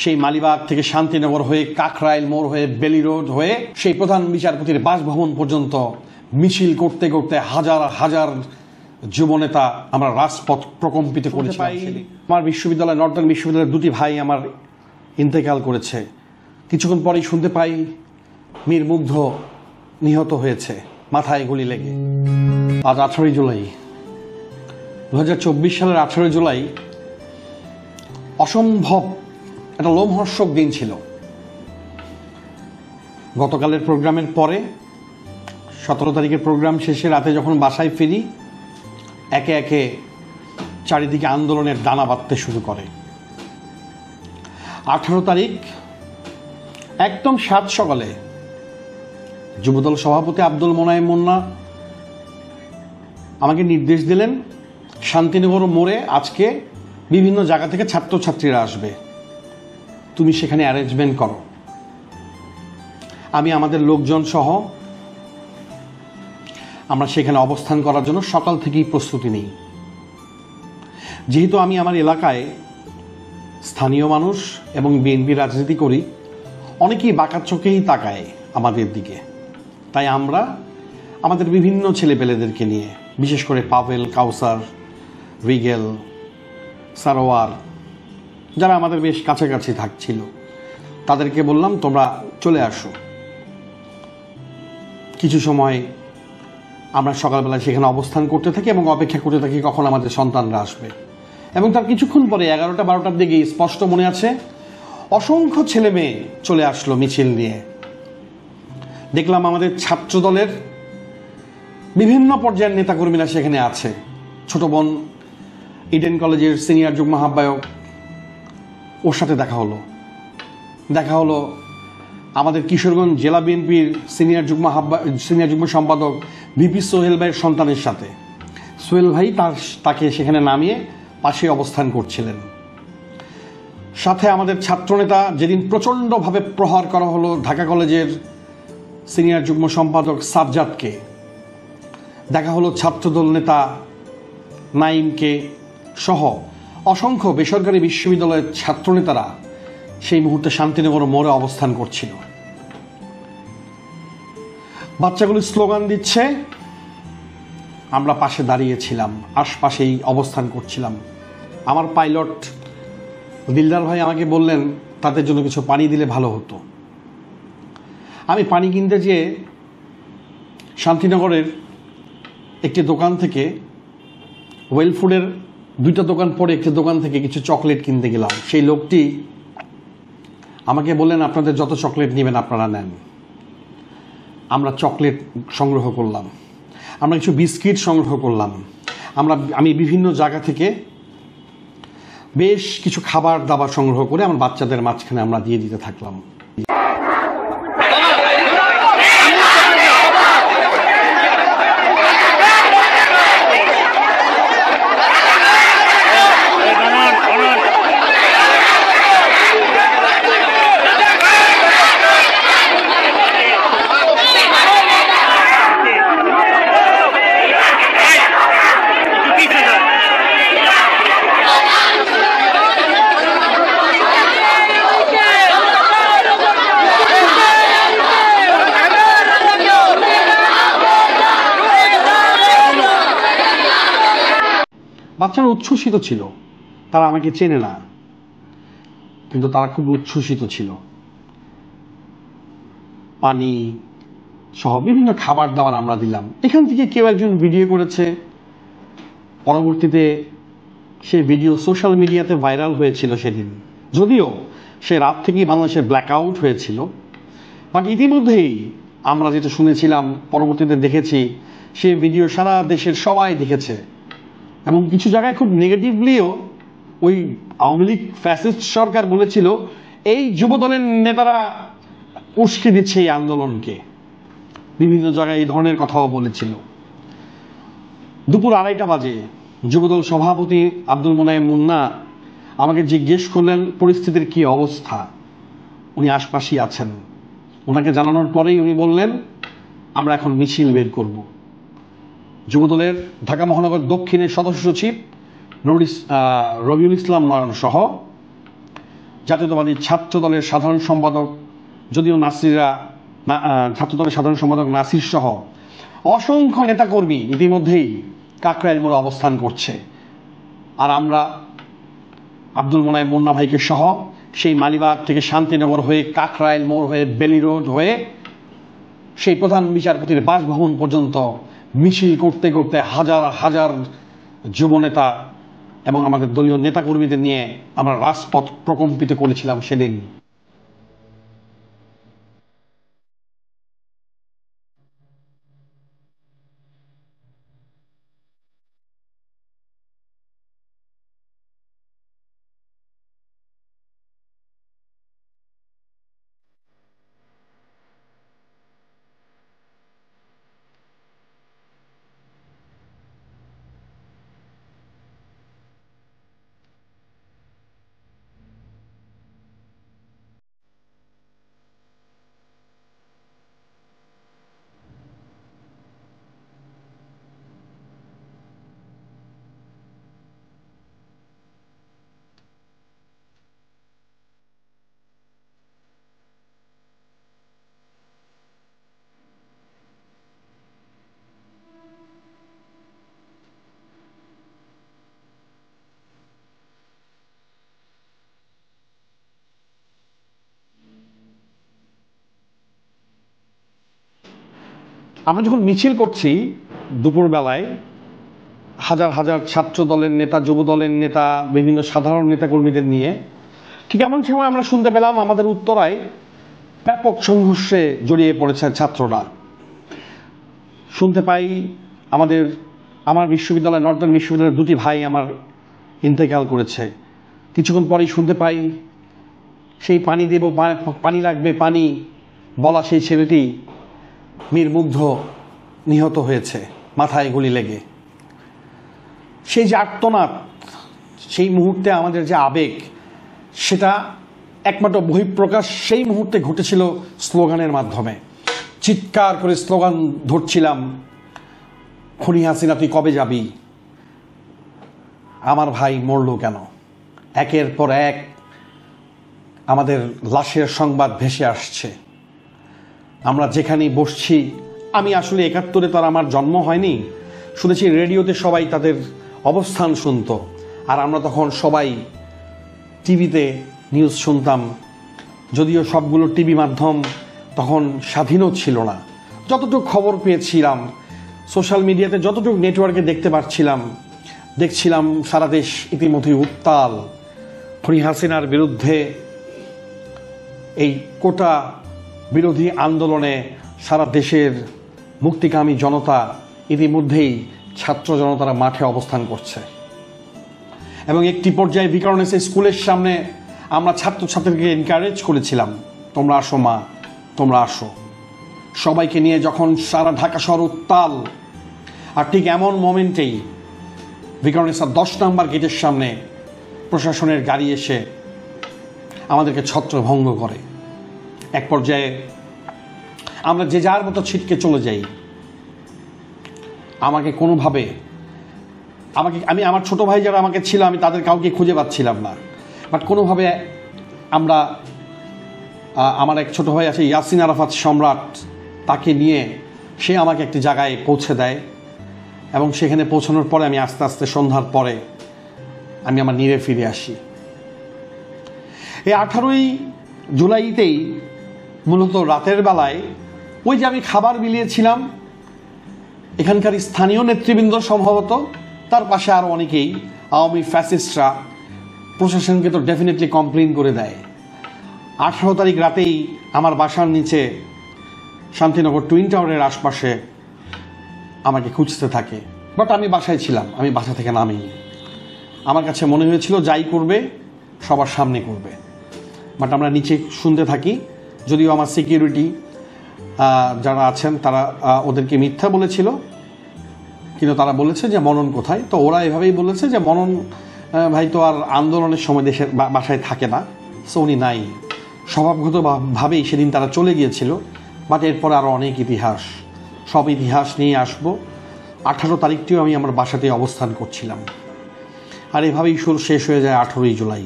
সেই মালিবাগ থেকে শান্তিনগর হয়ে কাকরাইল মোড় হয়ে বেলি রোড হয়ে সেই প্রধান বিচারপতির বাসভবন পর্যন্ত মিছিল করতে করতে হাজার হাজার যুবনেতা আমরা রাজপথ প্রকম্পিত করেছি। আমার বিশ্ববিদ্যালয় নর্দার্ন বিশ্ববিদ্যালয়ের দুটি ভাই আমার ইন্তেকাল করেছে। কিছুক্ষণ পরেই শুনতে পাই মীর মুগ্ধ নিহত হয়েছে মাথায় গুলি লেগে। আজ 18 জুলাই 2024 সালের 18 জুলাই অসম্ভব একটা লোমহর্ষক দিন ছিল। গতকালের প্রোগ্রামের পরে 17 তারিখের প্রোগ্রাম শেষে রাতে যখন বাসায় ফিরি, একে একে চারিদিকে আন্দোলনের দানা বাঁধতে শুরু করে। 18 তারিখ একদম সাত সকালে যুবদল সভাপতি আব্দুল মোনায়েম মুন্না আমাকে নির্দেশ দিলেন, শান্তিনগর মোড়ে আজকে বিভিন্ন জায়গা থেকে ছাত্রছাত্রীরা আসবে, তুমি সেখানে অ্যারেঞ্জমেন্ট করো। আমি আমাদের লোকজন সহ আমরা সেখানে অবস্থান করার জন্য সকাল থেকেই প্রস্তুতি নিই। যেহেতু আমি আমার এলাকায় স্থানীয় মানুষ এবং বিএনপি রাজনীতি করি, অনেকেই বাঁকা চোখেই তাকায় আমাদের দিকে, তাই আমরা আমাদের বিভিন্ন ছেলেপেলেদেরকে নিয়ে, বিশেষ করে পাভেল, কাউসার, রিগেল, সারোয়ার, যারা আমাদের বেশ কাছাকাছি থাকছিল, তাদেরকে বললাম তোমরা চলে আসো। কিছু সময় আমরা সকালবেলায় সেখানে অবস্থান করতে থাকি এবং অপেক্ষা করতে থাকি কখন আমাদের সন্তানরা আসবে। এবং তার কিছুক্ষণ পরে 11টা-12টার দিকে স্পষ্ট মনে আছে অসংখ্য ছেলে মেয়ে চলে আসলো মিছিল নিয়ে। দেখলাম আমাদের ছাত্র দলের বিভিন্ন পর্যায়ের নেতাকর্মীরা সেখানে আছে। ছোট বোন ইডেন কলেজের সিনিয়র যুগ্ম আহ্বায়ক, ওর সাথে দেখা হলো আমাদের কিশোরগঞ্জ জেলা বিএনপির সিনিয়র যুগ্ম সম্পাদক ভিপি সোহেল ভাইয়ের সন্তানের সাথে। সোহেল ভাই তাকে সেখানে নামিয়ে পাশে অবস্থান করছিলেন। সাথে আমাদের ছাত্রনেতা, যেদিন প্রচণ্ডভাবে প্রহার করা হলো ঢাকা কলেজের সিনিয়র যুগ্ম সম্পাদক সাজ্জাদকে, দেখা হলো ছাত্রদল নেতা নাইমকে সহ অসংখ্য বেসরকারি বিশ্ববিদ্যালয়ের ছাত্রনেতারা সেই মুহূর্তে শান্তিনগর মোড়ে অবস্থান করছিল। বাচ্চাগুলো স্লোগান দিচ্ছে, আমরা পাশে দাঁড়িয়েছিলাম, আশপাশেই অবস্থান করছিলাম। আমার পাইলট দিলদার ভাই আমাকে বললেন তাদের জন্য কিছু পানি দিলে ভালো হতো। আমি পানি কিনতে যেয়ে শান্তিনগরের একটি দোকান থেকে, ওয়েল ফুডের 2টা দোকান পরে একটি দোকান থেকে কিছু চকলেট কিনতে গেলাম। সেই লোকটি আমাকে বললেন আপনাদের যত চকলেট নেবেন আপনারা নেন। আমরা চকলেট সংগ্রহ করলাম, আমরা কিছু বিস্কিট সংগ্রহ করলাম, আমি বিভিন্ন জায়গা থেকে বেশ কিছু খাবার দাবার সংগ্রহ করে আমার বাচ্চাদের মাঝখানে আমরা দিয়ে দিতে থাকলাম। বাচ্চারা উচ্ছ্বসিত ছিল, তারা আমাকে চেনে না, কিন্তু তারা খুব উচ্ছ্বসিত ছিল। পানি সহ বিভিন্ন খাবার দাবার আমরা দিলাম। এখান থেকে কেউ একজন ভিডিও করেছে, পরবর্তীতে সেই ভিডিও সোশ্যাল মিডিয়াতে ভাইরাল হয়েছিল সেদিন। যদিও সে রাত থেকেই বাংলাদেশের ব্ল্যাক আউট হয়েছিল, বাট ইতিমধ্যেই আমরা যেটা শুনেছিলাম, পরবর্তীতে দেখেছি, সে ভিডিও সারা দেশের সবাই দেখেছে। এবং কিছু জায়গায় খুব নেগেটিভলিও ওই আওয়ামী লীগ ফ্যাসিস্ট সরকার বলেছিল এই যুবদলের নেতারা উস্কে দিচ্ছে এই আন্দোলনকে, বিভিন্ন জায়গায় এই ধরনের কথাও বলেছিল। দুপুর 2:30 বাজে যুবদল সভাপতি আব্দুল মোনায়েম মুন্না আমাকে জিজ্ঞেস করলেন পরিস্থিতির কি অবস্থা। উনি আশপাশেই আছেন। ওনাকে জানানোর পরেই উনি বললেন আমরা এখন মিছিল বের করব। যুবদলের ঢাকা মহানগর দক্ষিণের সদস্য সচিব রবিউল ইসলাম নয়ন সহ জাতীয়তাবাদী ছাত্র দলের সাধারণ সম্পাদক, যদিও ছাত্রদলের সাধারণ সম্পাদক নাসির সহ অসংখ্য নেতাকর্মী ইতিমধ্যেই কাকরাইল মোড়ে অবস্থান করছে। আর আমরা আব্দুল মোনায়েম মুন্না ভাইকে সহ সেই মালিবাগ থেকে শান্তিনগর হয়ে কাকরাইল মোড় হয়ে বেলি রোড হয়ে সেই প্রধান বিচারপতির বাসভবন পর্যন্ত মিছিল করতে করতে হাজার হাজার যুবনেতা এবং আমাদের দলীয় নেতাকর্মীদের নিয়ে আমরা রাজপথ প্রকম্পিত করেছিলাম সেদিন। আমরা যখন মিছিল করছি দুপুরবেলায় হাজার হাজার ছাত্র দলের নেতা, যুব দলের নেতা, বিভিন্ন সাধারণ নেতাকর্মীদের নিয়ে, ঠিক এমন সময় আমরা শুনতে পেলাম আমাদের উত্তরায় ব্যাপক সংঘর্ষে জড়িয়ে পড়েছে ছাত্ররা। শুনতে পাই আমার বিশ্ববিদ্যালয়, নর্দার্ন বিশ্ববিদ্যালয়ের দুটি ভাই আমার ইন্তেকাল করেছে। কিছুক্ষণ পরেই শুনতে পাই সেই পানি দেব, পানি লাগবে পানি বলা সেই ছেলেটি মীর মুগ্ধ নিহত হয়েছে মাথায় গুলি লেগে। সেই যে আর্তনাদ, সেই মুহূর্তে আমাদের যে আবেগ, সেটা একমাত্র বহিঃপ্রকাশ সেই মুহূর্তে ঘটেছিল স্লোগানের মাধ্যমে। চিৎকার করে স্লোগান ধরছিলাম, খুনি হাসিনা তুই কবে যাবি, আমার ভাই মরল কেন। একের পর এক আমাদের লাশের সংবাদ ভেসে আসছে। আমরা যেখানেই বসছি, আমি আসলে ৭১-এ তার আমার জন্ম হয়নি, শুনেছি রেডিওতে সবাই তাদের অবস্থান শুনত, আর আমরা তখন সবাই টিভিতে নিউজ শুনতাম। যদিও সবগুলো টিভি মাধ্যম তখন স্বাধীনও ছিল না। যতটুকু খবর পেয়েছিলাম, সোশ্যাল মিডিয়াতে যতটুকু নেটওয়ার্কে দেখতে দেখছিলাম সারা দেশ ইতিমধ্যেই উত্তাল। খুনি হাসিনার বিরুদ্ধে এই কোটা বিরোধী আন্দোলনে সারা দেশের মুক্তিকামী জনতা, ইতিমধ্যেই ছাত্র জনতারা মাঠে অবস্থান করছে। এবং একটি পর্যায়ে ভিকারুননিসা স্কুলের সামনে আমরা ছাত্রছাত্রীকে এনকারেজ করেছিলাম, তোমরা আসো মা, তোমরা আসো। সবাইকে নিয়ে যখন সারা ঢাকা শহর উত্তাল, আর ঠিক এমন মোমেন্টেই ভিকারুননিসা 10 নম্বর গেটের সামনে প্রশাসনের গাড়ি এসে আমাদেরকে ছত্রভঙ্গ করে। এক পর্যায়ে আমরা যে যার মতো ছিটকে চলে যাই। আমাকে কোনোভাবে আমার ছোট ভাই যারা আমাকে ছিল, আমি তাদের কাউকে খুঁজে পাচ্ছিলাম না। বাট কোনোভাবে আমার এক ছোট ভাই আছে ইয়াসিন আরাফাত সম্রাট, তাকে নিয়ে সে আমাকে একটি জায়গায় পৌঁছে দেয়। এবং সেখানে পৌঁছানোর পরে আমি আস্তে আস্তে সন্ধ্যার পরে আমি আমার নিরে ফিরে আসি। এই 18ই জুলাইতেই মূলত রাতের বেলায় ওই যে আমি খাবার বিলিয়েছিলাম, এখানকার স্থানীয় নেতৃবৃন্দ সম্ভবত, তার পাশে আরও অনেকেই আওয়ামী ফ্যাসিস্টরা প্রশাসনকে তো ডেফিনেটলি কমপ্লেন করে দেয়। 18 তারিখ রাতেই আমার বাসার নিচে শান্তিনগর টুইন টাওয়ারের আশপাশে আমাকে খুঁজতে থাকে। বাট আমি বাসায় ছিলাম, আমি বাসা থেকে নামিনি। আমার কাছে মনে হয়েছিল যাই করবে সবার সামনে করবে। বাট আমরা নিচে শুনতে থাকি, যদিও আমার সিকিউরিটি যারা আছেন তারা ওদেরকে মিথ্যা বলেছিল, কিন্তু তারা বলেছে যে মনন কোথায়। তো ওরা এভাবেই বলেছে যে মনন ভাই তো আর আন্দোলনের সময় দেশের বাসায় থাকে না, সো উনি নাই। স্বভাবগতভাবেই সেদিন তারা চলে গিয়েছিল। বাট এরপর আরও অনেক ইতিহাস, সব ইতিহাস নিয়ে আসবো। 18 তারিখটিও আমি আমার বাসাতে অবস্থান করছিলাম, আর এভাবেই শেষ হয়ে যায় 18ই জুলাই।